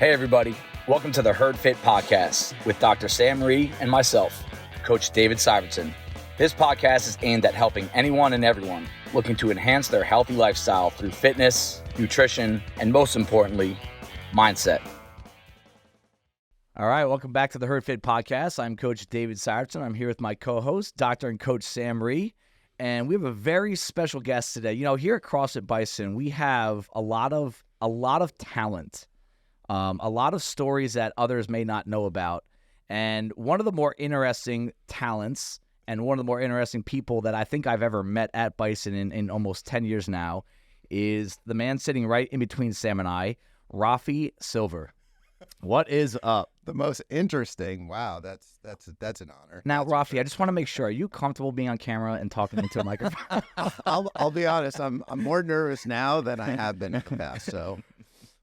Hey everybody, welcome to the HerdFit podcast with Dr. Sam Rhee and myself, Coach David Syvertsen. This podcast is aimed at helping anyone and everyone looking to enhance their healthy lifestyle through fitness, nutrition, and most importantly, mindset. All right, welcome back to the HerdFit podcast. I'm Coach David Syvertsen. I'm here with my co-host, Dr. and Coach Sam Rhee, and we have a very special guest today. You know, here at CrossFit Bison, we have a lot of talent. A lot of stories that others may not know about. And one of the more interesting talents and one of the more interesting people that I think I've ever met at Bison in almost 10 years now is the man sitting right in between Sam and I, Rafi Silver. What is up? The most interesting. Wow, that's an honor. Now, Rafi, I just want to make sure, are you comfortable being on camera and talking into a microphone? I'll be honest, I'm more nervous now than I have been in the past, so...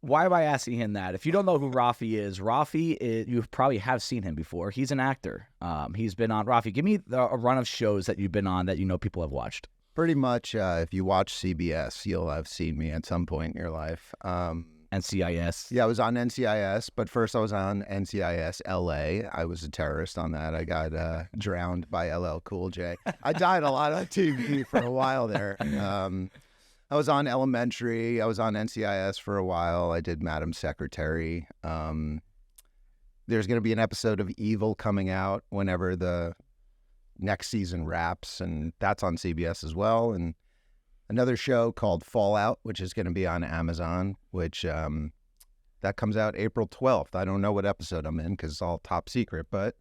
Why am I asking him that? If you don't know who Rafi is, you probably have seen him before. He's an actor. He's been on, Rafi, give me a run of shows that you've been on that you know people have watched. Pretty much, if you watch CBS, you'll have seen me at some point in your life. NCIS. Yeah, I was on NCIS, but first I was on NCIS LA. I was a terrorist on that. I got drowned by LL Cool J. I died a lot on TV for a while there. I was on Elementary. I was on NCIS for a while. I did Madam Secretary. There's going to be an episode of Evil coming out whenever the next season wraps, and that's on CBS as well. And another show called Fallout, which is going to be on Amazon, which that comes out April 12th. I don't know what episode I'm in because it's all top secret, but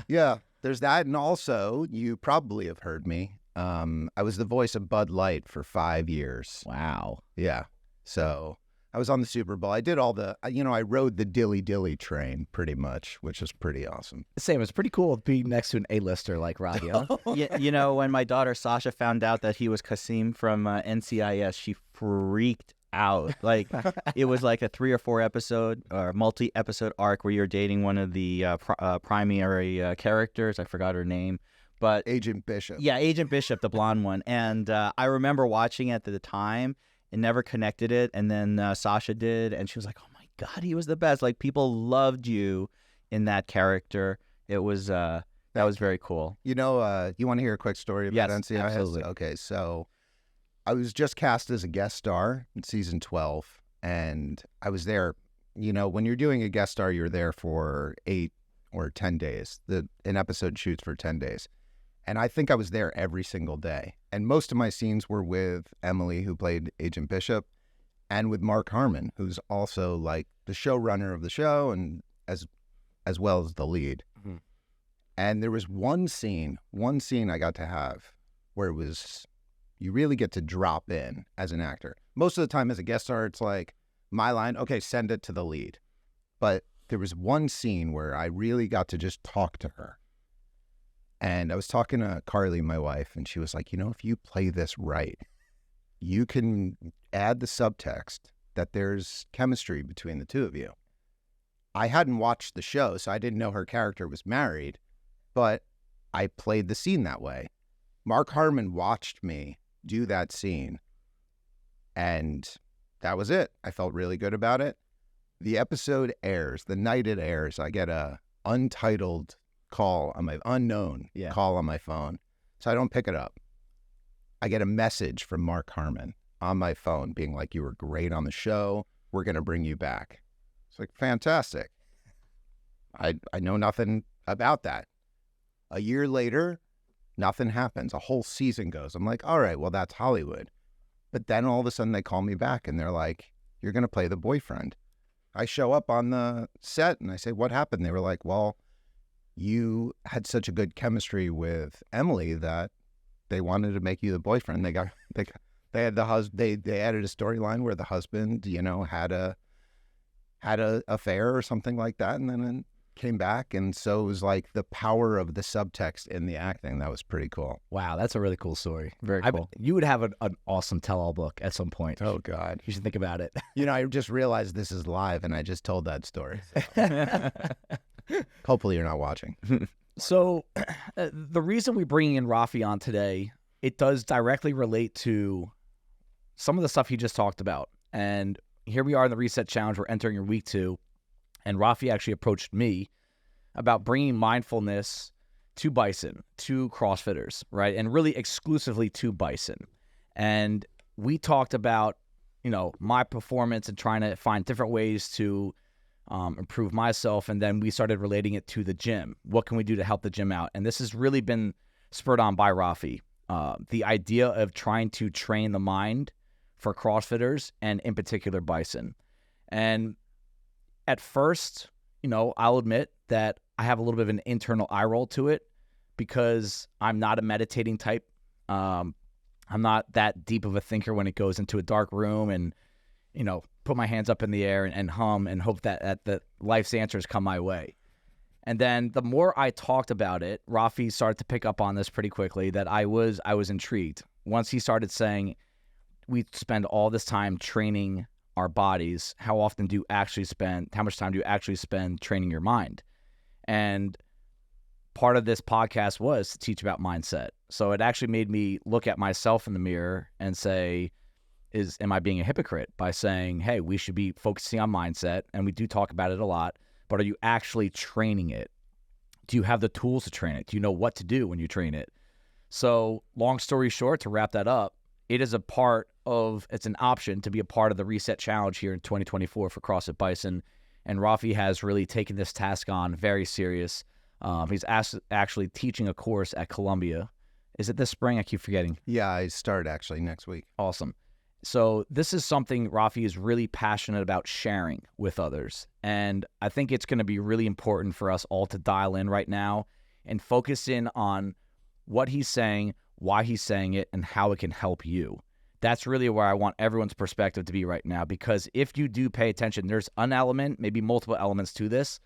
yeah, there's that. And also, you probably have heard me. I was the voice of Bud Light for 5 years. Wow. Yeah. So I was on the Super Bowl. I did all I rode the dilly train pretty much, which was pretty awesome. Sam, it's pretty cool to be next to an A-lister like Rafi. Yeah, you know, when my daughter Sasha found out that he was Kasim from NCIS, she freaked out. Like, it was like a 3 or 4 episode or multi-episode arc where you're dating one of the primary characters. I forgot her name. But Agent Bishop. Yeah, Agent Bishop, the blonde one. And I remember watching it at the time and never connected it. And then Sasha did, and she was like, oh my God, he was the best. Like, people loved you in that character. It was, that was very cool. You know, you want to hear a quick story about NCIS? Absolutely. Okay, so I was just cast as a guest star in season 12, and I was there. You know, when you're doing a guest star, you're there for 8 or 10 days. An episode shoots for 10 days. And I think I was there every single day. And most of my scenes were with Emily, who played Agent Bishop, and with Mark Harmon, who's also like the showrunner of the show and as well as the lead. Mm-hmm. And there was one scene I got to have where it was, you really get to drop in as an actor. Most of the time as a guest star, it's like, my line, okay, send it to the lead. But there was one scene where I really got to just talk to her. And I was talking to Carly, my wife, and she was like, you know, if you play this right, you can add the subtext that there's chemistry between the two of you. I hadn't watched the show, so I didn't know her character was married, but I played the scene that way. Mark Harmon watched me do that scene, and that was it. I felt really good about it. The episode airs. The night it airs, I get a untitled call on my call on my phone. So I don't pick it up. I get a message from Mark Harmon on my phone being like, you were great on the show. We're going to bring you back. It's like, fantastic. I know nothing about that. A year later, nothing happens. A whole season goes. I'm like, all right, well, that's Hollywood. But then all of a sudden they call me back and they're like, you're going to play the boyfriend. I show up on the set and I say, what happened? They were like, well, you had such a good chemistry with Emily that they wanted to make you the boyfriend. They added a storyline where the husband, you know, had a affair or something like that, and then came back. And so it was like the power of the subtext in the acting. That was pretty cool. Wow, that's a really cool story. Very cool. You would have an awesome tell-all book at some point. Oh, God. You should think about it. You know, I just realized this is live, and I just told that story. So. Hopefully you're not watching. So the reason we're bringing in Rafi on today, it does directly relate to some of the stuff he just talked about. And here we are in the Reset Challenge. We're entering your week 2. And Rafi actually approached me about bringing mindfulness to Bison, to CrossFitters, right? And really exclusively to Bison. And we talked about, my performance and trying to find different ways to improve myself. And then we started relating it to the gym. What can we do to help the gym out? And this has really been spurred on by Rafi. The idea of trying to train the mind for CrossFitters and in particular Bison. And at first, I'll admit that I have a little bit of an internal eye roll to it because I'm not a meditating type. I'm not that deep of a thinker when it goes into a dark room and, put my hands up in the air and hum and hope that the life's answers come my way. And then the more I talked about it, Rafi started to pick up on this pretty quickly that I was intrigued. Once he started saying, we spend all this time training our bodies, how much time do you actually spend training your mind? And part of this podcast was to teach about mindset. So it actually made me look at myself in the mirror and say, am I being a hypocrite by saying, hey, we should be focusing on mindset, and we do talk about it a lot, but are you actually training it? Do you have the tools to train it? Do you know what to do when you train it? So long story short, to wrap that up, it's an option to be a part of the Reset Challenge here in 2024 for CrossFit Bison. And Rafi has really taken this task on very serious. He's actually teaching a course at Columbia. Is it this spring? I keep forgetting. Yeah, I start actually next week. Awesome. So this is something Rafi is really passionate about sharing with others. And I think it's going to be really important for us all to dial in right now and focus in on what he's saying, why he's saying it, and how it can help you. That's really where I want everyone's perspective to be right now, because if you do pay attention, there's an element, maybe multiple elements to this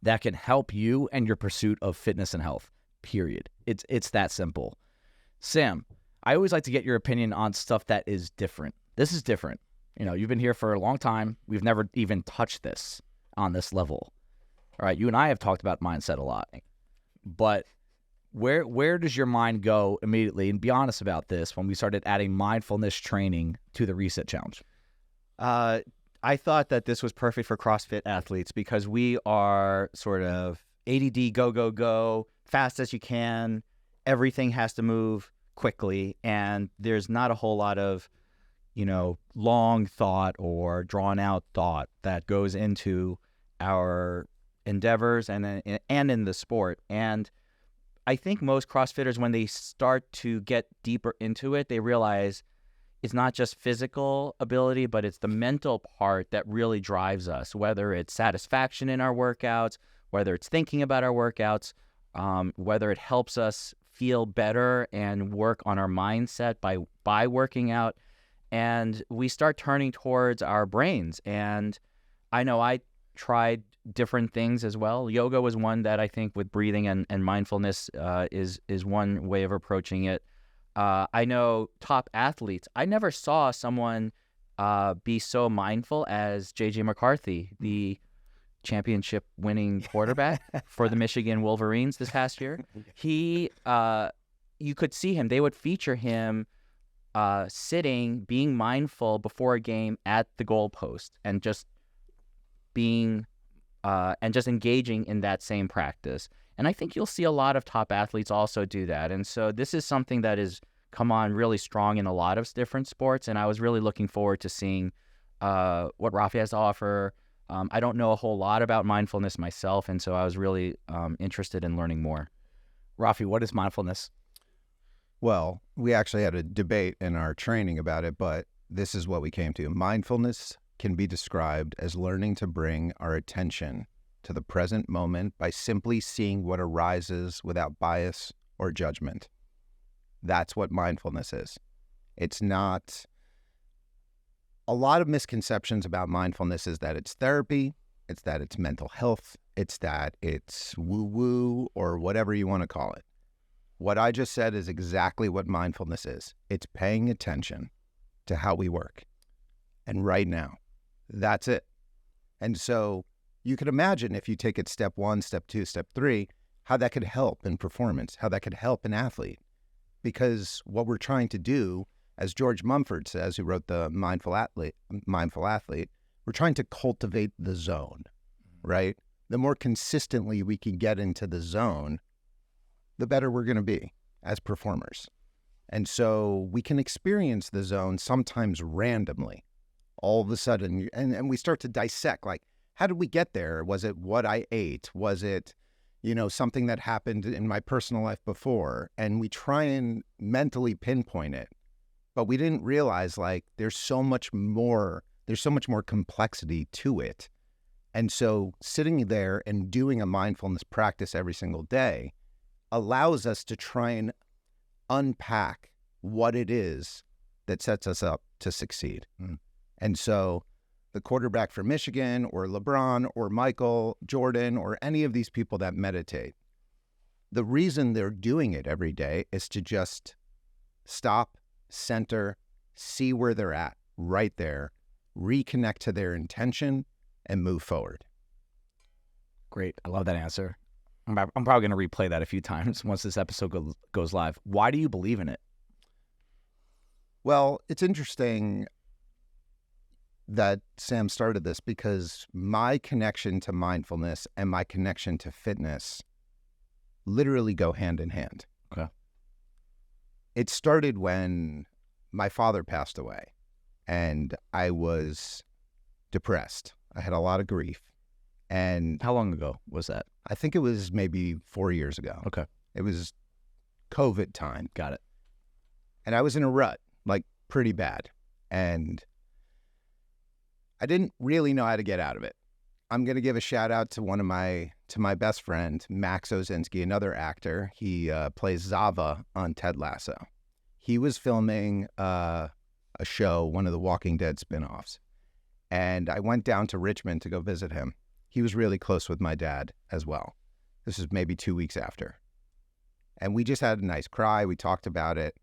that can help you and your pursuit of fitness and health, period. It's that simple. Sam, I always like to get your opinion on stuff that is different. This is different. You've been here for a long time. We've never even touched this on this level. All right, you and I have talked about mindset a lot. But where does your mind go immediately? And be honest about this, when we started adding mindfulness training to the Reset Challenge. I thought that this was perfect for CrossFit athletes because we are sort of ADD, go, go, go, fast as you can. Everything has to move quickly, and there's not a whole lot of, long thought or drawn out thought that goes into our endeavors and in the sport. And I think most CrossFitters, when they start to get deeper into it, they realize it's not just physical ability, but it's the mental part that really drives us, whether it's satisfaction in our workouts, whether it's thinking about our workouts, whether it helps us feel better and work on our mindset by working out. And we start turning towards our brains. And I know I tried different things as well. Yoga was one that I think with breathing and mindfulness is one way of approaching it. I know top athletes. I never saw someone be so mindful as J.J. McCarthy, the championship-winning quarterback for the Michigan Wolverines this past year. He, you could see him. They would feature him sitting, being mindful before a game at the goalpost, and just being and just engaging in that same practice. And I think you'll see a lot of top athletes also do that. And so this is something that is come on really strong in a lot of different sports. And I was really looking forward to seeing what Rafi has to offer. I don't know a whole lot about mindfulness myself, and so I was really interested in learning more. Rafi, what is mindfulness? Well, we actually had a debate in our training about it, but this is what we came to. Mindfulness can be described as learning to bring our attention to the present moment by simply seeing what arises without bias or judgment. That's what mindfulness is. It's not... A lot of misconceptions about mindfulness is that it's therapy, it's that it's mental health, it's that it's woo-woo, or whatever you want to call it. What I just said is exactly what mindfulness is. It's paying attention to how we work. And right now, that's it. And so you can imagine if you take it step 1, step 2, step 3, how that could help in performance, how that could help an athlete. Because what we're trying to do as George Mumford says, who wrote the Mindful Athlete, we're trying to cultivate the zone, right? The more consistently we can get into the zone, the better we're going to be as performers. And so we can experience the zone sometimes randomly, all of a sudden, and we start to dissect, like, how did we get there? Was it what I ate? Was it, something that happened in my personal life before? And we try and mentally pinpoint it, but we didn't realize, like, there's so much more complexity to it. And so sitting there and doing a mindfulness practice every single day allows us to try and unpack what it is that sets us up to succeed. And so the quarterback from Michigan or LeBron or Michael Jordan or any of these people that meditate, the reason they're doing it every day is to just stop, center, see where they're at right there, reconnect to their intention, and move forward. Great. I love that answer. I'm probably going to replay that a few times once this episode goes live. Why do you believe in it? Well, it's interesting that Sam started this because my connection to mindfulness and my connection to fitness literally go hand in hand. Okay. It started when my father passed away and I was depressed. I had a lot of grief. And how long ago was that? I think it was maybe 4 years ago. Okay. It was COVID time. Got it. And I was in a rut, like pretty bad. And I didn't really know how to get out of it. I'm going to give a shout out to my best friend, Max Ozinski, another actor. He plays Zava on Ted Lasso. He was filming a show, one of the Walking Dead spinoffs. And I went down to Richmond to go visit him. He was really close with my dad as well. This is maybe 2 weeks after. And we just had a nice cry. We talked about it.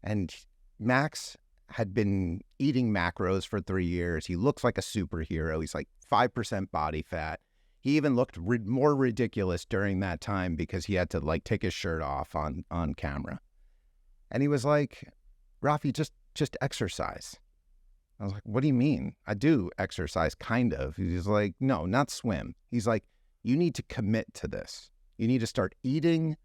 And Max had been eating macros for 3 years. He looks like a superhero. He's like 5% body fat. He even looked more ridiculous during that time because he had to like take his shirt off on camera. And he was like, Rafi, just exercise. I was like, what do you mean? I do exercise, kind of. He's like, no, not swim. He's like, you need to commit to this. You need to start eating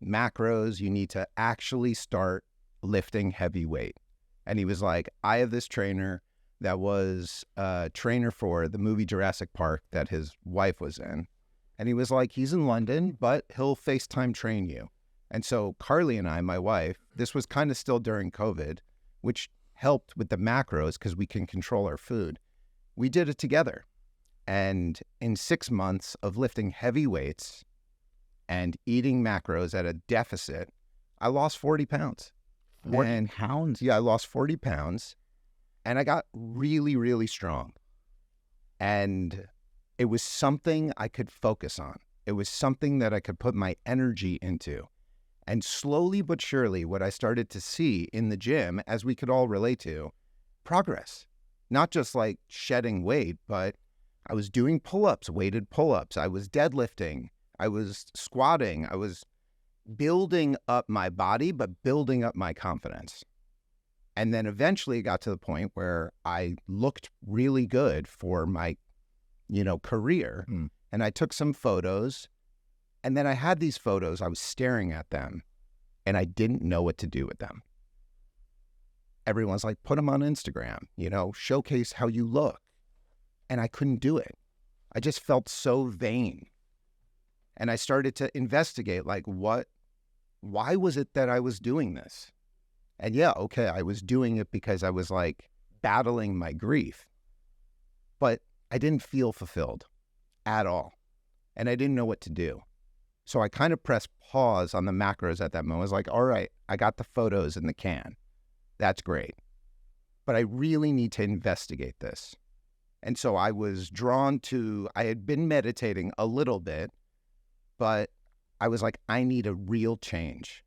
macros. You need to actually start lifting heavy weight. And he was like, I have this trainer that was a trainer for the movie Jurassic Park that his wife was in. And he was like, he's in London, but he'll FaceTime train you. And so Carly and I, my wife, this was kind of still during COVID, which helped with the macros because we can control our food. We did it together. And in 6 months of lifting heavy weights and eating macros at a deficit, I lost 40 pounds. 40 pounds? Yeah, I lost 40 pounds and I got really, really strong. And it was something I could focus on. It was something that I could put my energy into. And slowly but surely, what I started to see in the gym, as we could all relate to, progress. Not just like shedding weight, but I was doing pull-ups, weighted pull-ups. I was deadlifting. I was squatting. I was building up my body, but building up my confidence. And then eventually it got to the point where I looked really good for my, career. And I took some photos. And then I had these photos, I was staring at them, and I didn't know what to do with them. Everyone's like, put them on Instagram, showcase how you look. And I couldn't do it. I just felt so vain. And I started to investigate, like, why was it that I was doing this? And yeah, okay, I was doing it because I was like battling my grief, but I didn't feel fulfilled at all. And I didn't know what to do. So I kind of pressed pause on the macros at that moment. I was like, all right, I got the photos in the can. That's great. But I really need to investigate this. And so I was drawn to, I had been meditating a little bit, but I was like, I need a real change.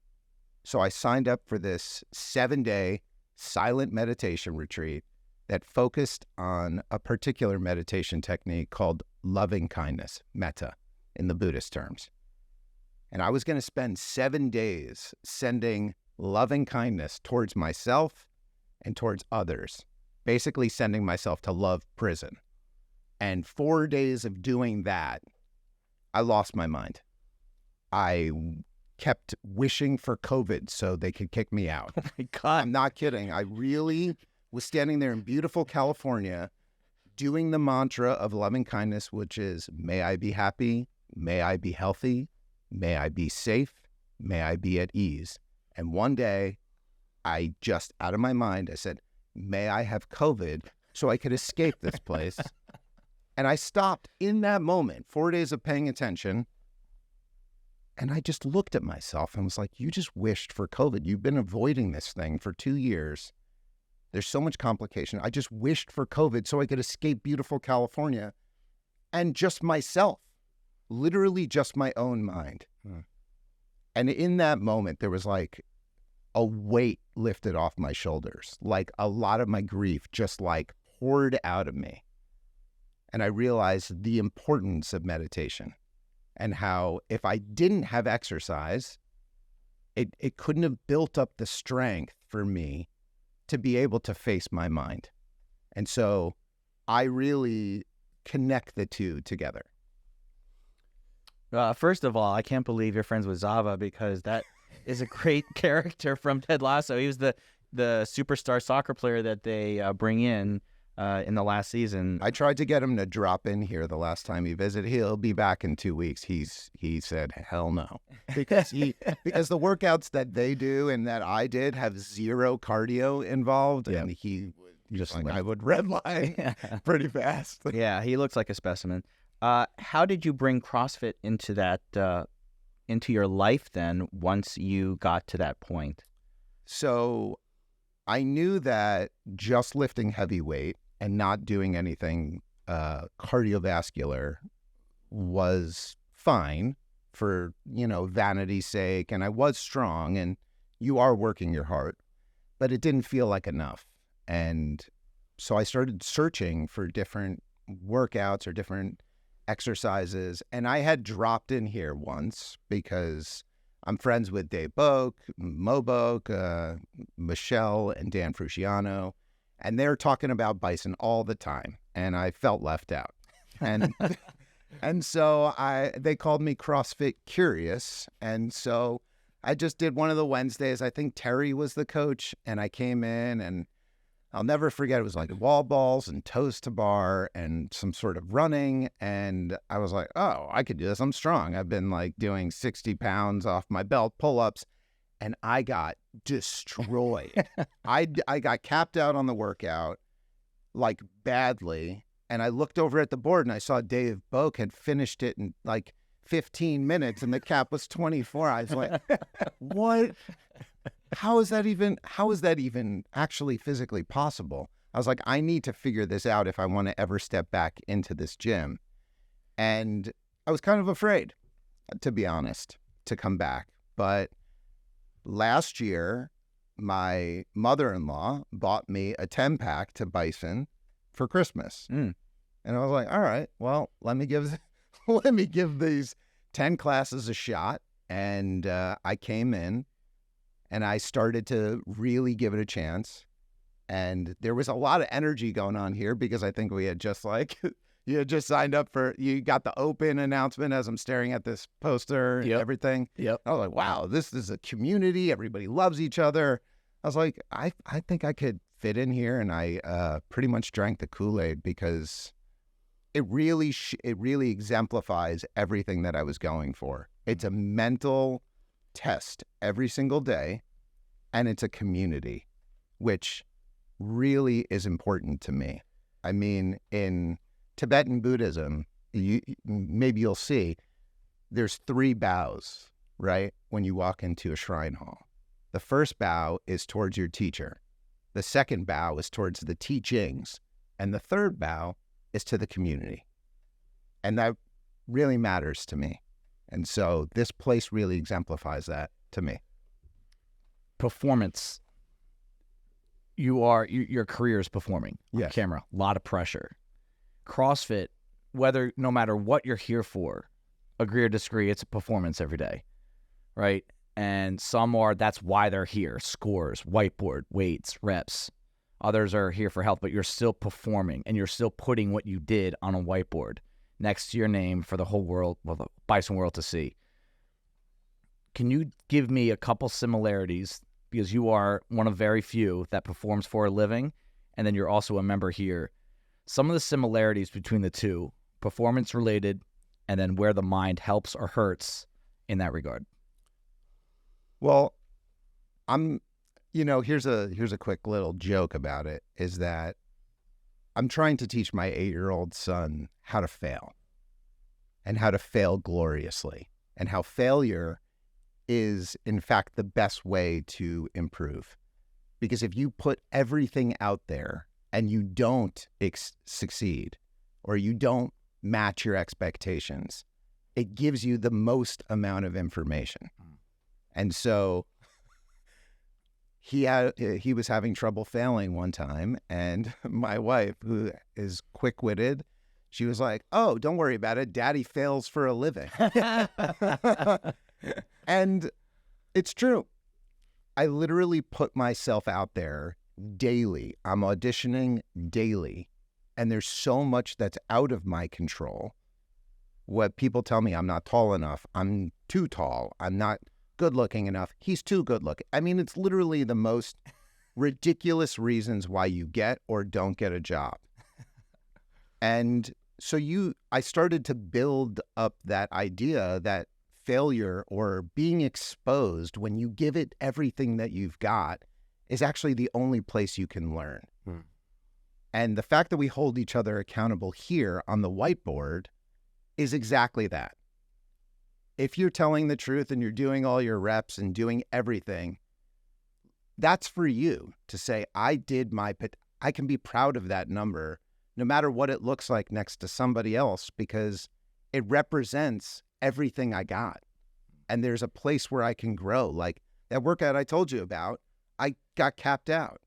So I signed up for this 7-day silent meditation retreat that focused on a particular meditation technique called loving kindness, metta, in the Buddhist terms. And I was going to spend 7 days sending loving kindness towards myself and towards others, basically sending myself to love prison. And 4 days of doing that, I lost my mind. I kept wishing for COVID so they could kick me out. Oh my God. I'm not kidding. I really was standing there in beautiful California doing the mantra of loving kindness, which is, may I be happy, may I be healthy, may I be safe, may I be at ease. And one day, I just, out of my mind, I said, may I have COVID so I could escape this place. And I stopped in that moment, 4 days of paying attention. And I just looked at myself and was like, you just wished for COVID. You've been avoiding this thing for 2 years. There's so much complication. I just wished for COVID so I could escape beautiful California and just myself, literally just my own mind. And in that moment, there was like a weight lifted off my shoulders, like a lot of my grief just like poured out of me. And I realized the importance of meditation and how if I didn't have exercise, it couldn't have built up the strength for me to be able to face my mind. And so I really connect the two together. First of all, I can't believe you're friends with Zava, because that is a great character from Ted Lasso. He was the superstar soccer player that they bring in the last season. I tried to get him to drop in here the last time he visited. He'll be back in 2 weeks. He said, hell no. Because the workouts that they do and that I did have zero cardio involved. Yep. And he Just like, like- I would redline pretty fast. Yeah, he looks like a specimen. How did you bring CrossFit into that into your life then once you got to that point? So I knew that just lifting heavy weight and not doing anything cardiovascular was fine for, vanity's sake. And I was strong and you are working your heart, but it didn't feel like enough. And so I started searching for different workouts or different exercises. And I had dropped in here once because I'm friends with Dave Boak, Mo Boak, Michelle, and Dan Frusciano, and they're talking about bison all the time, and I felt left out. And and so they called me CrossFit Curious, and so I just did one of the Wednesdays. I think Terry was the coach, and I came in, and I'll never forget, it was like wall balls and toes to bar and some sort of running. And I was like, oh, I could do this. I'm strong. I've been like doing 60 pounds off my belt, pull-ups, and I got destroyed. I got capped out on the workout, like badly. And I looked over at the board and I saw Dave Boak had finished it in like 15 minutes and the cap was 24. I was like, what? How is that even actually physically possible? I was like, I need to figure this out if I want to ever step back into this gym. And I was kind of afraid, to be honest, to come back. But last year, my mother-in-law bought me a 10-pack to Bison for Christmas. And I was like, all right, well, let me give these 10 classes a shot. And I came in. And I started to really give it a chance. And there was a lot of energy going on here because I think we had just you had just signed up you got the open announcement as I'm staring at this poster and everything. Yep. I was like, wow, this is a community. Everybody loves each other. I was like, I think I could fit in here. And I pretty much drank the Kool-Aid because it really exemplifies everything that I was going for. It's a mental test every single day, and it's a community, which really is important to me. I mean, in Tibetan Buddhism, maybe you'll see there's 3 bows, right? When you walk into a shrine hall. The first bow is towards your teacher. The second bow is towards the teachings. And the third bow is to the community. And that really matters to me. And so this place really exemplifies that to me. Performance. Your career is performing on Yes. camera. A lot of pressure. CrossFit, no matter what you're here for, agree or disagree, it's a performance every day, right? And some are, that's why they're here. Scores, whiteboard, weights, reps. Others are here for health, but you're still performing and you're still putting what you did on a whiteboard next to your name for the whole world, well, the Bison world to see. Can you give me a couple similarities, because you are one of very few that performs for a living, and then you're also a member here. Some of the similarities between the two, performance related, and then where the mind helps or hurts in that regard. Well, here's a quick little joke about it, is that I'm trying to teach my 8-year-old son how to fail, and how to fail gloriously, and how failure is, in fact, the best way to improve. Because if you put everything out there and you don't succeed, or you don't match your expectations, it gives you the most amount of information. And so he was having trouble failing one time, and my wife, who is quick-witted, she was like, "Oh, don't worry about it. Daddy fails for a living." And it's true. I literally put myself out there daily. I'm auditioning daily, and there's so much that's out of my control. What people tell me, I'm not tall enough, I'm too tall, I'm not good looking enough, he's too good looking. I mean, it's literally the most ridiculous reasons why you get or don't get a job. And so I started to build up that idea that failure, or being exposed when you give it everything that you've got, is actually the only place you can learn. And the fact that we hold each other accountable here on the whiteboard is exactly that. If you're telling the truth and you're doing all your reps and doing everything, that's for you to say, I can be proud of that number, no matter what it looks like next to somebody else, because it represents everything I got. And there's a place where I can grow. Like that workout I told you about, I got capped out.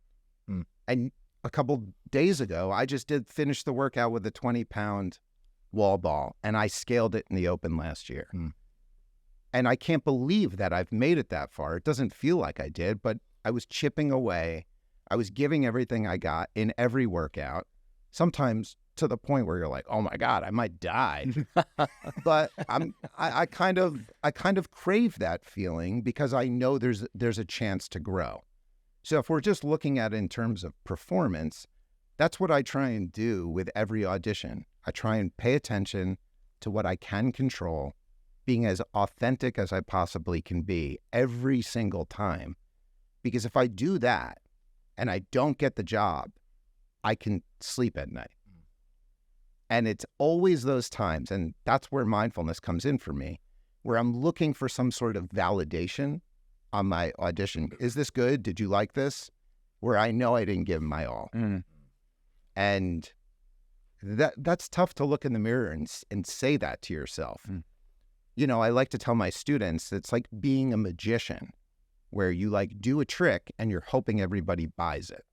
And a couple days ago, I just finish the workout with a 20-pound wall ball, and I scaled it in the open last year. And I can't believe that I've made it that far. It doesn't feel like I did, but I was chipping away. I was giving everything I got in every workout, sometimes to the point where you're like, oh my God, I might die. But I kind of crave that feeling, because I know there's a chance to grow. So if we're just looking at it in terms of performance, that's what I try and do with every audition. I try and pay attention to what I can control, being as authentic as I possibly can be every single time. Because if I do that and I don't get the job, I can sleep at night. And it's always those times, and that's where mindfulness comes in for me, where I'm looking for some sort of validation on my audition. Is this good? Did you like this? Where I know I didn't give my all. And that's tough to look in the mirror and say that to yourself. I like to tell my students, it's like being a magician, where you like do a trick and you're hoping everybody buys it.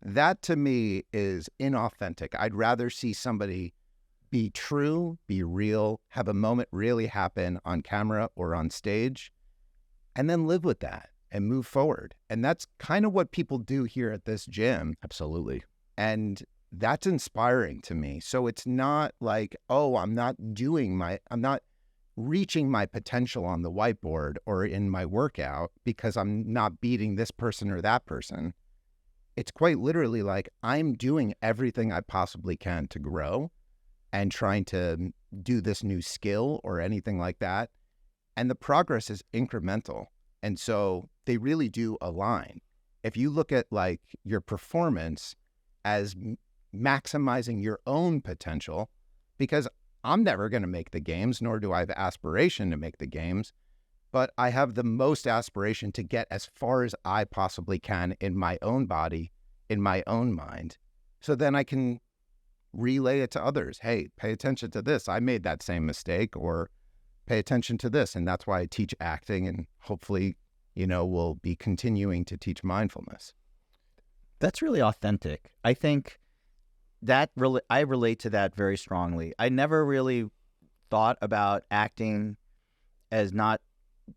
That to me is inauthentic. I'd rather see somebody be true, be real, have a moment really happen on camera or on stage, and then live with that and move forward. And that's kind of what people do here at this gym. Absolutely. And that's inspiring to me. So it's not like, oh, I'm not reaching my potential on the whiteboard or in my workout because I'm not beating this person or that person. It's quite literally like I'm doing everything I possibly can to grow and trying to do this new skill or anything like that. And the progress is incremental. And so they really do align. If you look at like your performance as maximizing your own potential, because I'm never going to make the games, nor do I have aspiration to make the games, but I have the most aspiration to get as far as I possibly can in my own body, in my own mind. So then I can relay it to others. Hey, pay attention to this. I made that same mistake, or pay attention to this. And that's why I teach acting, and hopefully, we'll be continuing to teach mindfulness. That's really authentic. I think that I relate to that very strongly. I never really thought about acting as not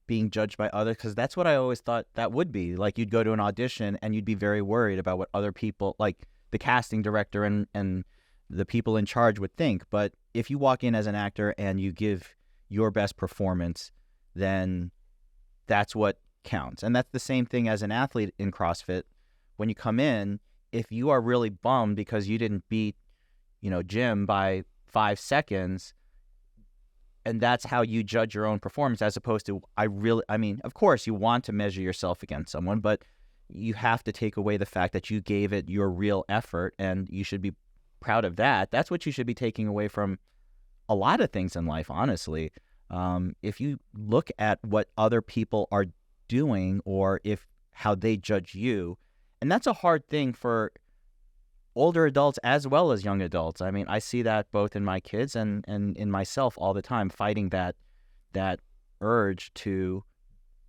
being judged by others, because that's what I always thought that would be. Like, you'd go to an audition and you'd be very worried about what other people, like the casting director and the people in charge, would think. But if you walk in as an actor and you give your best performance, then that's what counts. And that's the same thing as an athlete in CrossFit. When you come in, if you are really bummed because you didn't beat, Jim by 5 seconds, and that's how you judge your own performance, as opposed to, of course you want to measure yourself against someone, but you have to take away the fact that you gave it your real effort, and you should be proud of that. That's what you should be taking away from a lot of things in life, honestly. If you look at what other people are doing, or how they judge you, and that's a hard thing for older adults as well as young adults. I mean, I see that both in my kids and in myself all the time, fighting that urge to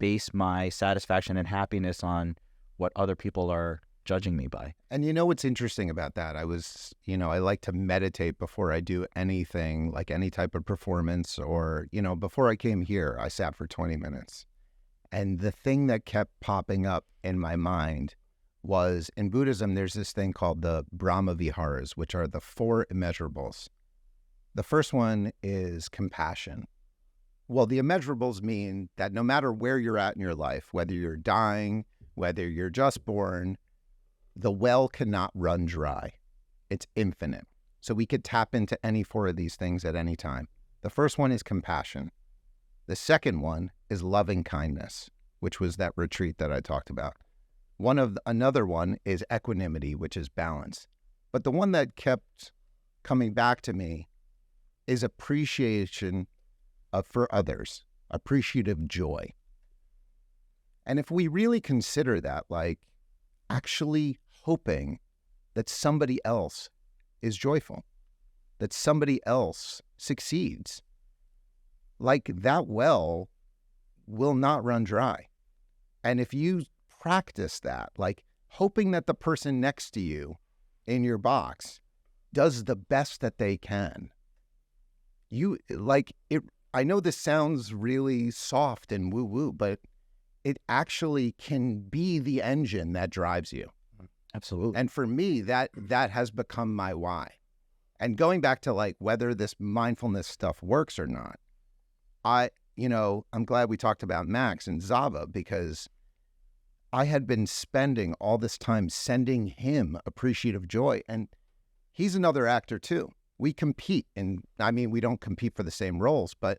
base my satisfaction and happiness on what other people are judging me by. And what's interesting about that? I like to meditate before I do anything, like any type of performance, or, before I came here, I sat for 20 minutes. And the thing that kept popping up in my mind was, in Buddhism, there's this thing called the Brahma Viharas, which are the 4 immeasurables. The first one is compassion. Well, the immeasurables mean that no matter where you're at in your life, whether you're dying, whether you're just born, the well cannot run dry. It's infinite. So we could tap into any 4 of these things at any time. The first one is compassion. The second one is loving kindness, which was that retreat that I talked about. Another one is equanimity, which is balance. But the one that kept coming back to me is appreciation for others, appreciative joy. And if we really consider that, like actually hoping that somebody else is joyful, that somebody else succeeds, like that well will not run dry. And if you practice that, like hoping that the person next to you in your box does the best that they can, I know this sounds really soft and woo-woo, but it actually can be the engine that drives you. Absolutely. And for me, that has become my why. And going back to like whether this mindfulness stuff works or not, I'm glad we talked about Max and Zava, because I had been spending all this time sending him appreciative joy. And he's another actor too. We compete, and we don't compete for the same roles, but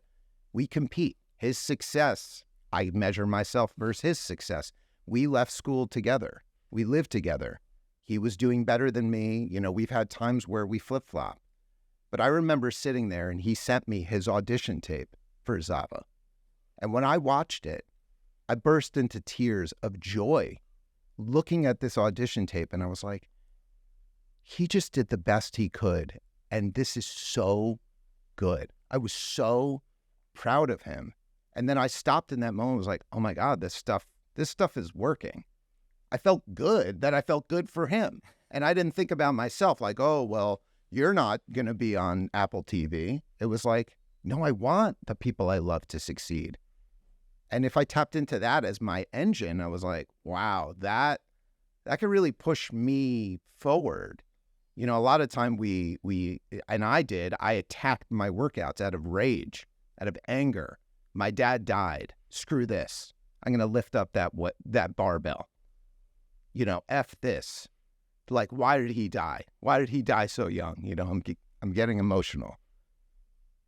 we compete. His success, I measure myself versus his success. We left school together. We lived together. He was doing better than me. We've had times where we flip-flop. But I remember sitting there and he sent me his audition tape for Zava. And when I watched it, I burst into tears of joy looking at this audition tape. And I was like, he just did the best he could. And this is so good. I was so proud of him. And then I stopped in that moment and was like, oh my God, this stuff is working. I felt good that I felt good for him. And I didn't think about myself like, oh, well, you're not going to be on Apple TV. It was like, no, I want the people I love to succeed. And if I tapped into that as my engine, I was like, wow, that could really push me forward. A lot of time I attacked my workouts out of rage, out of anger. My dad died. Screw this. I'm going to lift up that barbell. F this. Like, why did he die? Why did he die so young? I'm getting emotional.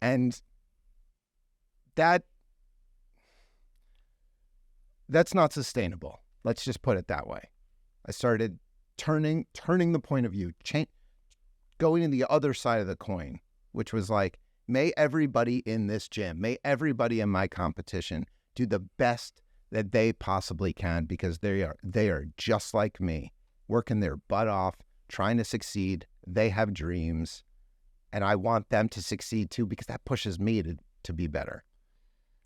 And that's not sustainable. Let's just put it that way. I started turning the point of view, going in the other side of the coin, which was like, may everybody in this gym, may everybody in my competition do the best that they possibly can, because they are just like me, working their butt off, trying to succeed. They have dreams, and I want them to succeed too, because that pushes me to be better.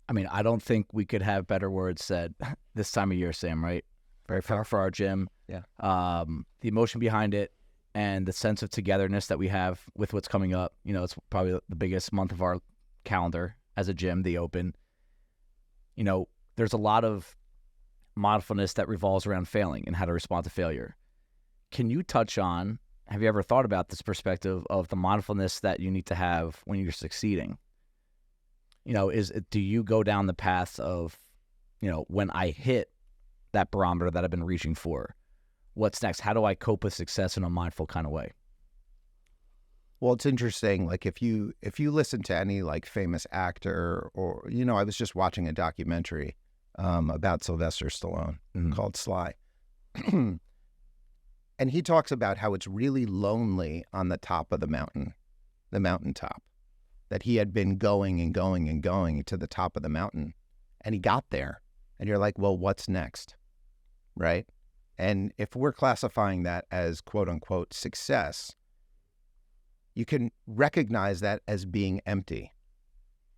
I don't think we could have better words said this time of year, Sam, right? Very far for our gym. Yeah. The emotion behind it and the sense of togetherness that we have with what's coming up. It's probably the biggest month of our calendar as a gym, the Open. there's a lot of mindfulness that revolves around failing and how to respond to failure. Can you touch on, have you ever thought about this perspective of the mindfulness that you need to have when you're succeeding? Do you go down the path of, when I hit that barometer that I've been reaching for, what's next? How do I cope with success in a mindful kind of way? Well, it's interesting. Like if you listen to any like famous actor or, I was just watching a documentary about Sylvester Stallone called Sly. And he talks about how it's really lonely on the top of the mountaintop, that he had been going and going and going to the top of the mountain, and he got there. And you're like, well, what's next? Right? And if we're classifying that as quote unquote success, you can recognize that as being empty.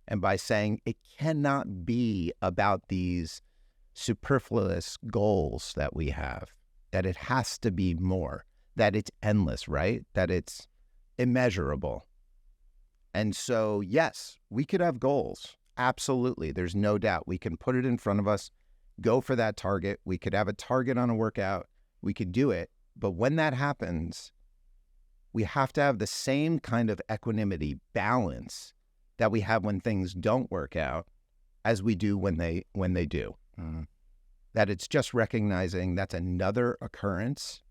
And by saying it cannot be about these superfluous goals that we have, that it has to be more, that it's endless, right? That it's immeasurable. And so, yes, we could have goals. Absolutely. There's no doubt. We can put it in front of us, go for that target. We could have a target on a workout. We could do it. But when that happens, we have to have the same kind of equanimity, balance that we have when things don't work out as we do when they do. Mm-hmm. That it's just recognizing that's another occurrence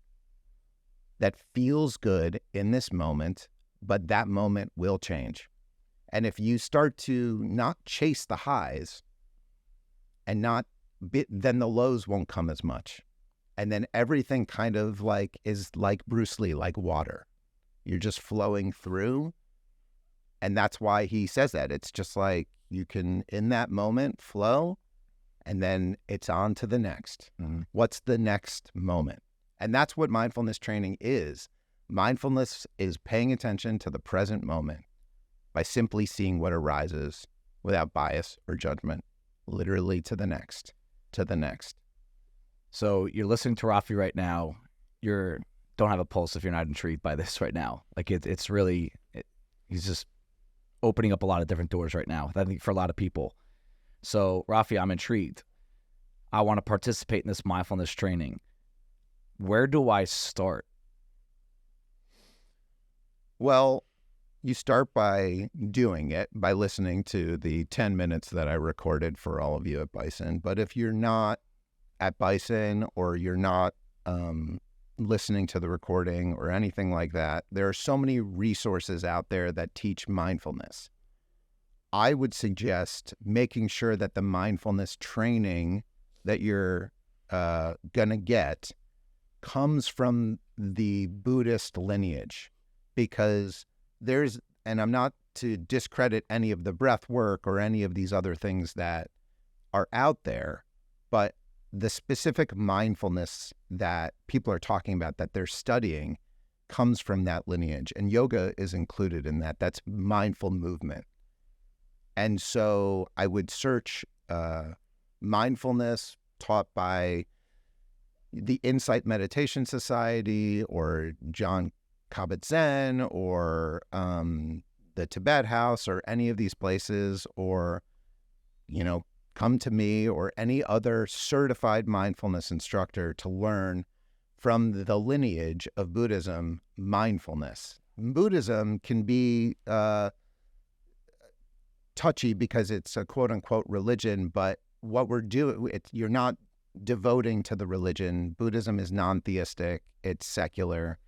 that feels good in this moment, but that moment will change. And if you start to not chase the highs and then the lows won't come as much. And then everything kind of is like Bruce Lee, like water. You're just flowing through. And that's why he says that. It's just like you can, in that moment, flow, and then it's on to the next. Mm-hmm. What's the next moment? And that's what mindfulness training is. Mindfulness is paying attention to the present moment by simply seeing what arises without bias or judgment, literally to the next, to the next. So you're listening to Rafi right now. You don't have a pulse if you're not intrigued by this right now. Like it's really, he's just opening up a lot of different doors right now, I think, for a lot of people. So Rafi, I'm intrigued. I want to participate in this mindfulness training. Where do I start? Well, you start by doing it, by listening to the 10 minutes that I recorded for all of you at Bison. But if you're not at Bison or you're not listening to the recording or anything like that, there are so many resources out there that teach mindfulness. I would suggest making sure that the mindfulness training that you're going to get comes from the Buddhist lineage, because and I'm not to discredit any of the breath work or any of these other things that are out there, but the specific mindfulness that people are talking about, that they're studying, comes from that lineage. And yoga is included in that. That's mindful movement. And so I would search mindfulness taught by the Insight Meditation Society or John Kabat-Zinn or the Tibet House or any of these places, or, come to me or any other certified mindfulness instructor to learn from the lineage of Buddhism mindfulness. Buddhism can be touchy because it's a quote-unquote religion, but what we're doing, you're not devoting to the religion. Buddhism is non-theistic, it's secular.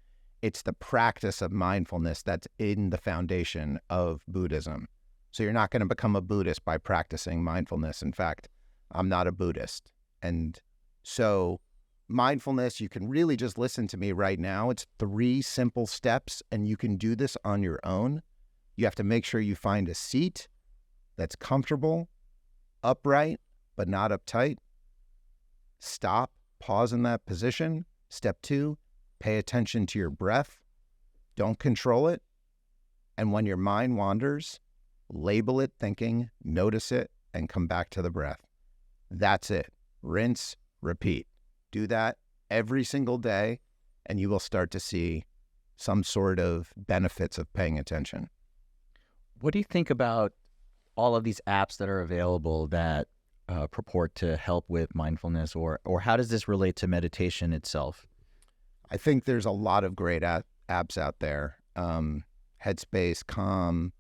It's the practice of mindfulness that's in the foundation of Buddhism. So you're not going to become a Buddhist by practicing mindfulness. In fact, I'm not a Buddhist. And so mindfulness, you can really just listen to me right now. It's 3 simple steps, and you can do this on your own. You have to make sure you find a seat that's comfortable, upright, but not uptight. Stop, pause in that position. Step 2, pay attention to your breath. Don't control it. And when your mind wanders, label it thinking, notice it, and come back to the breath. That's it. Rinse, repeat. Do that every single day, and you will start to see some sort of benefits of paying attention. What do you think about all of these apps that are available that purport to help with mindfulness, or how does this relate to meditation itself? I think there's a lot of great apps out there. Headspace, Calm,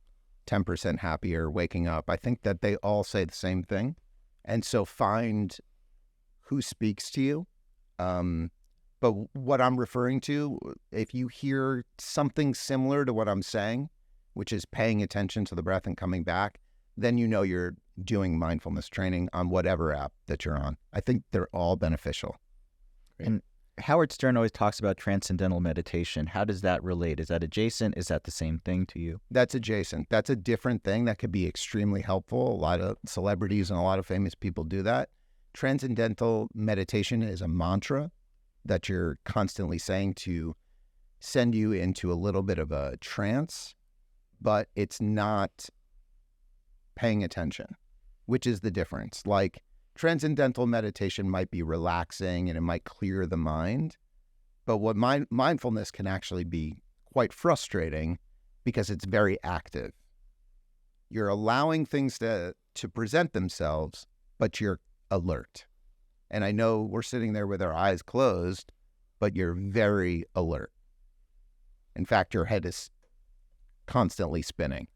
10% Happier, Waking Up. I think that they all say the same thing. And so find who speaks to you. But what I'm referring to, if you hear something similar to what I'm saying, which is paying attention to the breath and coming back, then you know you're doing mindfulness training on whatever app that you're on. I think they're all beneficial. And Howard Stern always talks about transcendental meditation. How does that relate? Is that adjacent? Is that the same thing to you? That's adjacent. That's a different thing that could be extremely helpful. A lot of celebrities and a lot of famous people do that. Transcendental meditation is a mantra that you're constantly saying to send you into a little bit of a trance, but it's not paying attention, which is the difference. Like, transcendental meditation might be relaxing and it might clear the mind, but what mindfulness can actually be quite frustrating because it's very active. You're allowing things to present themselves, but you're alert. And I know we're sitting there with our eyes closed, but you're very alert. In fact, your head is constantly spinning.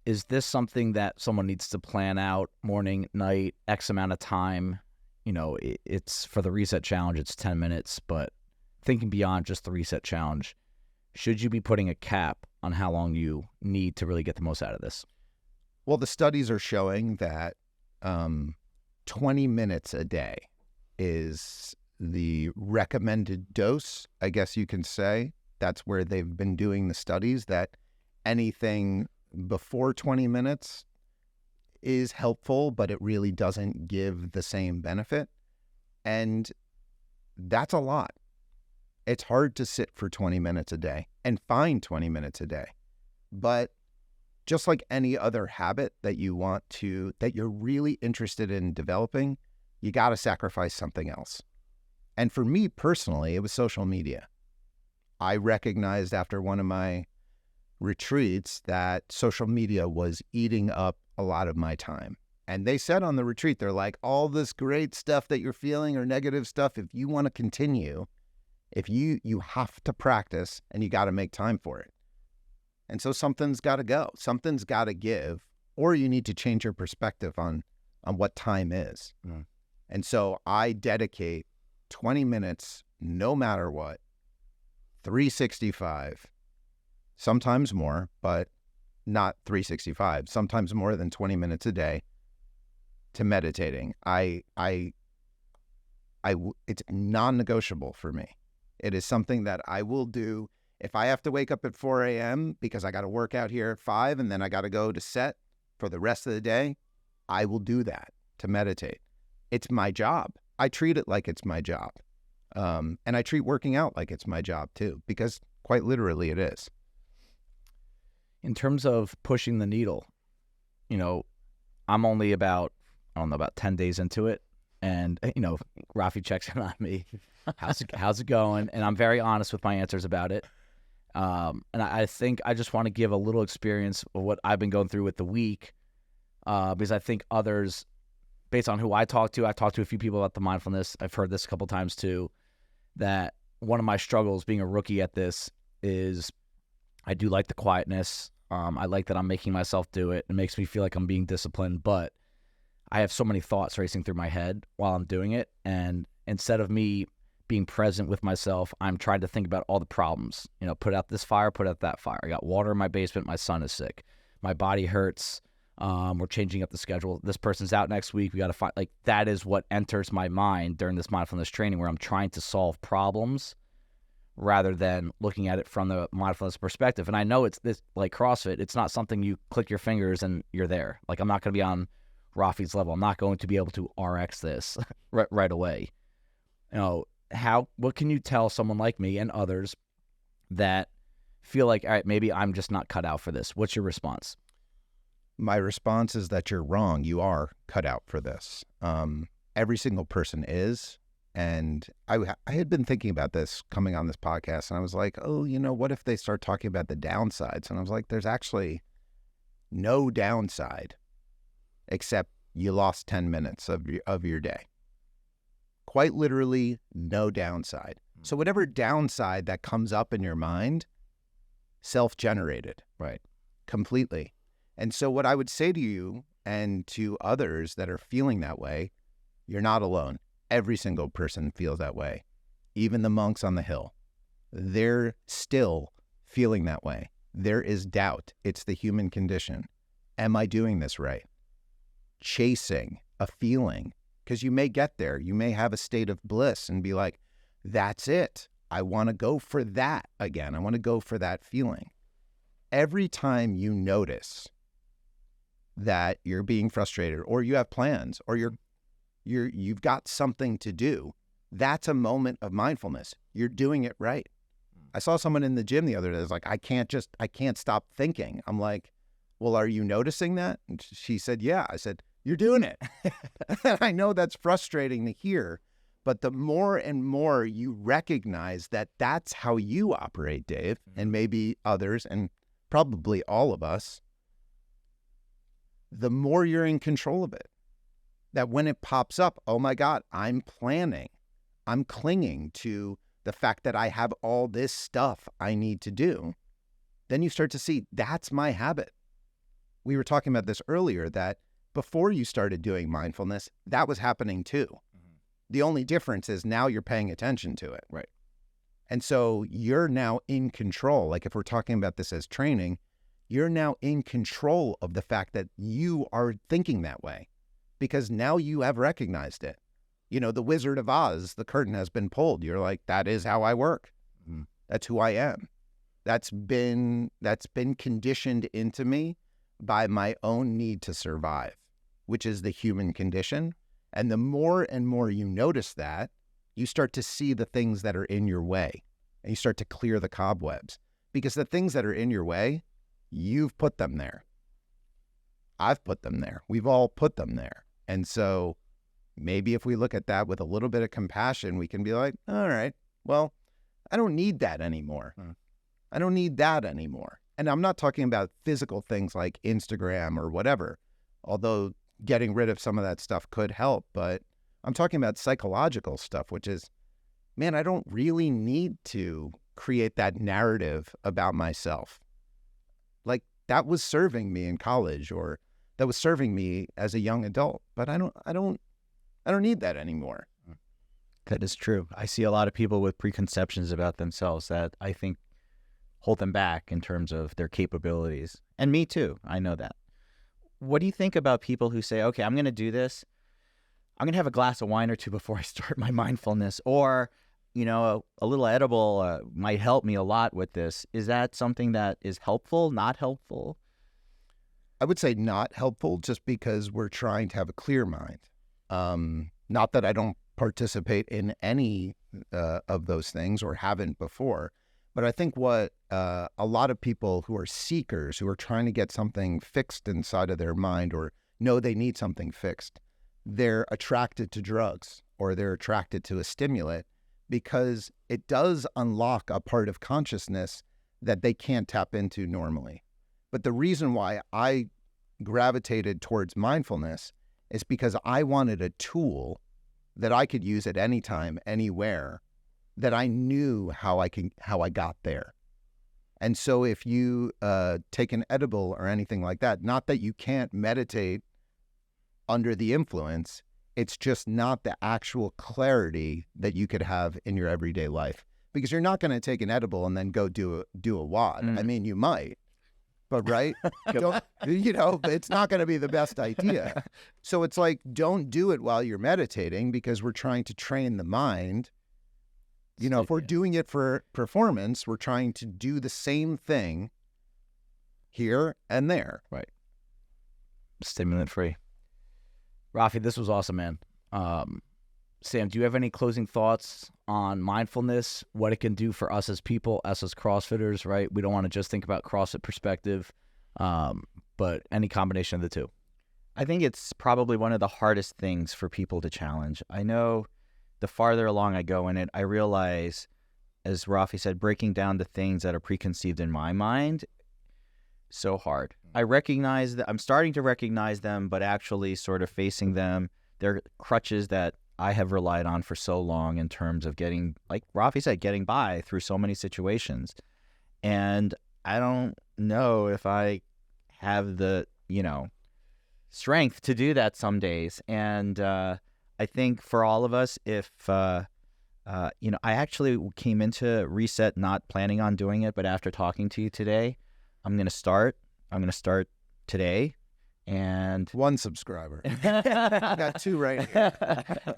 Is this something that someone needs to plan out morning, night, X amount of time? You know, it's for the reset challenge, it's 10 minutes, but thinking beyond just the reset challenge, should you be putting a cap on how long you need to really get the most out of this? Well, the studies are showing that 20 minutes a day is the recommended dose, I guess you can say. That's where they've been doing the studies, that anything before 20 minutes is helpful, but it really doesn't give the same benefit. And that's a lot. It's hard to sit for 20 minutes a day and find 20 minutes a day. But just like any other habit that you're really interested in developing, you got to sacrifice something else. And for me personally, it was social media. I recognized after one of my retreats that social media was eating up a lot of my time. And they said on the retreat, they're like, all this great stuff that you're feeling or negative stuff, if you want to continue, if you have to practice and you got to make time for it. And so something's got to go, something's got to give, or you need to change your perspective on what time is. Mm. And so I dedicate 20 minutes, no matter what, 365, sometimes more, but not 365, sometimes more than 20 minutes a day to meditating. It's non-negotiable for me. It is something that I will do. If I have to wake up at 4 a.m. because I got to work out here at 5 and then I got to go to set for the rest of the day, I will do that to meditate. It's my job. I treat it like it's my job. And I treat working out like it's my job too, because quite literally it is. In terms of pushing the needle, you know, I'm only about 10 days into it. And, you know, Rafi checks in on me. How's it going? And I'm very honest with my answers about it. And I think I just want to give a little experience of what I've been going through with the week, because I think others, based on who I talked to a few people about the mindfulness. I've heard this a couple times too, that one of my struggles being a rookie at this is I do like the quietness. I like that I'm making myself do it. It makes me feel like I'm being disciplined, but I have so many thoughts racing through my head while I'm doing it. And instead of me being present with myself, I'm trying to think about all the problems. You know, put out this fire, put out that fire. I got water in my basement. My son is sick. My body hurts. We're changing up the schedule. This person's out next week. We got to find, like, that is what enters my mind during this mindfulness training, where I'm trying to solve problems rather than looking at it from the mindfulness perspective. And I know it's this, like CrossFit, it's not something you click your fingers and you're there. Like, I'm not going to be on Rafi's level. I'm not going to be able to RX this right away. You know, what can you tell someone like me and others that feel like, all right, maybe I'm just not cut out for this? What's your response? My response is that you're wrong. You are cut out for this. Every single person is. And I had been thinking about this coming on this podcast, and I was like, oh, you know, what if they start talking about the downsides? And I was like, there's actually no downside except you lost 10 minutes of your day. Quite literally, no downside. So whatever downside that comes up in your mind, self-generated. Right. Completely. And so what I would say to you and to others that are feeling that way, you're not alone. Every single person feels that way. Even the monks on the hill. They're still feeling that way. There is doubt. It's the human condition. Am I doing this right? Chasing a feeling. Because you may get there. You may have a state of bliss and be like, that's it. I want to go for that again. I want to go for that feeling. Every time you notice that you're being frustrated or you have plans or you've got something to do, that's a moment of mindfulness. You're doing it right. I saw someone in the gym the other day that's like, I can't stop thinking. I'm like, well, are you noticing that? And she said, yeah. I said, you're doing it. I know that's frustrating to hear, but the more and more you recognize that that's how you operate, Dave, and maybe others, and probably all of us, the more you're in control of it. That when it pops up, oh my God, I'm planning. I'm clinging to the fact that I have all this stuff I need to do. Then you start to see that's my habit. We were talking about this earlier, that before you started doing mindfulness, that was happening too. Mm-hmm. The only difference is now you're paying attention to it. Right. And so you're now in control. Like if we're talking about this as training, you're now in control of the fact that you are thinking that way because now you have recognized it. You know, the Wizard of Oz, the curtain has been pulled. You're like, that is how I work. Mm-hmm. That's who I am. That's been conditioned into me by my own need to survive, which is the human condition. And the more and more you notice that, you start to see the things that are in your way and you start to clear the cobwebs, because the things that are in your way, you've put them there. I've put them there. We've all put them there. And so maybe if we look at that with a little bit of compassion, we can be like, all right, well, I don't need that anymore. I don't need that anymore. And I'm not talking about physical things like Instagram or whatever, although getting rid of some of that stuff could help. But I'm talking about psychological stuff, which is, man, I don't really need to create that narrative about myself. Like that was serving me in college, or that was serving me as a young adult, but I don't need that anymore. That is true. I see a lot of people with preconceptions about themselves that I think hold them back in terms of their capabilities. And me too. I know that. What do you think about people who say, okay, I'm going to do this. I'm going to have a glass of wine or two before I start my mindfulness, or, you know, a little edible might help me a lot with this. Is that something that is helpful, not helpful? I would say not helpful, just because we're trying to have a clear mind. Not that I don't participate in any of those things or haven't before, but I think what a lot of people who are seekers, who are trying to get something fixed inside of their mind or know they need something fixed, they're attracted to drugs or they're attracted to a stimulant because it does unlock a part of consciousness that they can't tap into normally. But the reason why I gravitated towards mindfulness is because I wanted a tool that I could use at any time, anywhere, that I knew how I got there. And so if you take an edible or anything like that, not that you can't meditate under the influence, it's just not the actual clarity that you could have in your everyday life. Because you're not going to take an edible and then go do a WOD. I mean, you might, but right? It's not going to be the best idea. So it's like, don't do it while you're meditating, because we're trying to train the mind. You know, if we're doing it for performance, we're trying to do the same thing here and there. Right. Stimulant free. Rafi, this was awesome, man. Sam, do you have any closing thoughts on mindfulness, what it can do for us as people, us as CrossFitters, right? We don't want to just think about CrossFit perspective, but any combination of the two. I think it's probably one of the hardest things for people to challenge. I know the farther along I go in it, I realize, as Rafi said, breaking down the things that are preconceived in my mind, so hard. I'm starting to recognize them, but actually sort of facing them. They're crutches that I have relied on for so long in terms of getting, like Rafi said, getting by through so many situations. And I don't know if I have the, strength to do that some days. And I think for all of us, if, I actually came into Reset not planning on doing it, but after talking to you today, I'm going to start today. And 1 subscriber. I got 2 right here.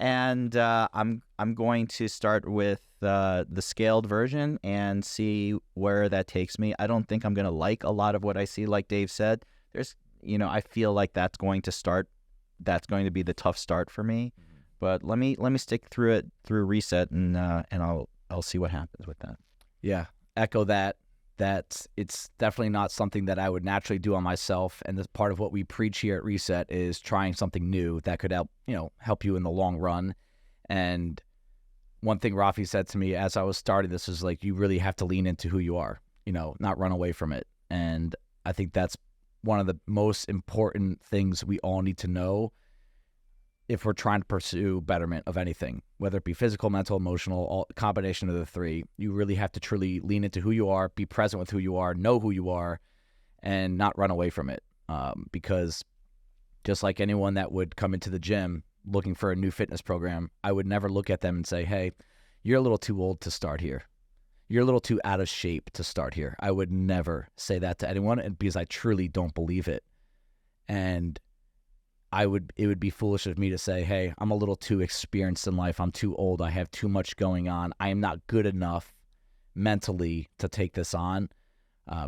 And I'm going to start with the scaled version and see where that takes me. I don't think I'm going to like a lot of what I see. Like Dave said, there's, I feel like that's going to be the tough start for me. But let me stick through it through Reset, and I'll see what happens with that. Yeah, echo that. That it's definitely not something that I would naturally do on myself. And this part of what we preach here at Reset is trying something new that could help you in the long run. And one thing Rafi said to me as I was starting this is like, you really have to lean into who you are, not run away from it. And I think that's one of the most important things we all need to know if we're trying to pursue betterment of anything, whether it be physical, mental, emotional, combination of the 3. You really have to truly lean into who you are, be present with who you are, know who you are, and not run away from it. Because just like anyone that would come into the gym looking for a new fitness program, I would never look at them and say, hey, you're a little too old to start here. You're a little too out of shape to start here. I would never say that to anyone, because I truly don't believe it. And it would be foolish of me to say, hey, I'm a little too experienced in life. I'm too old. I have too much going on. I am not good enough mentally to take this on.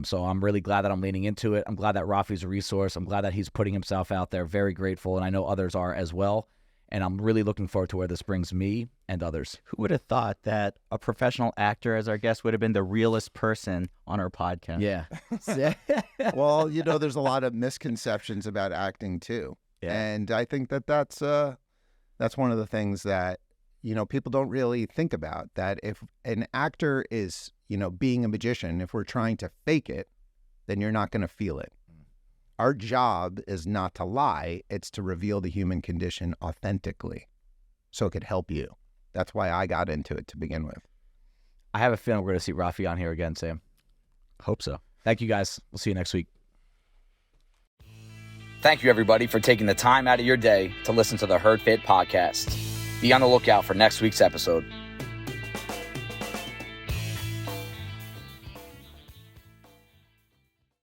So I'm really glad that I'm leaning into it. I'm glad that Rafi's a resource. I'm glad that he's putting himself out there. Very grateful. And I know others are as well. And I'm really looking forward to where this brings me and others. Who would have thought that a professional actor as our guest would have been the realest person on our podcast? Yeah. Well, there's a lot of misconceptions about acting too. Yeah. And I think that's one of the things that, people don't really think about, that if an actor is, being a magician, if we're trying to fake it, then you're not going to feel it. Our job is not to lie. It's to reveal the human condition authentically so it could help you. That's why I got into it to begin with. I have a feeling we're going to see Rafi on here again, Sam. Hope so. Thank you, guys. We'll see you next week. Thank you, everybody, for taking the time out of your day to listen to the HerdFit podcast. Be on the lookout for next week's episode.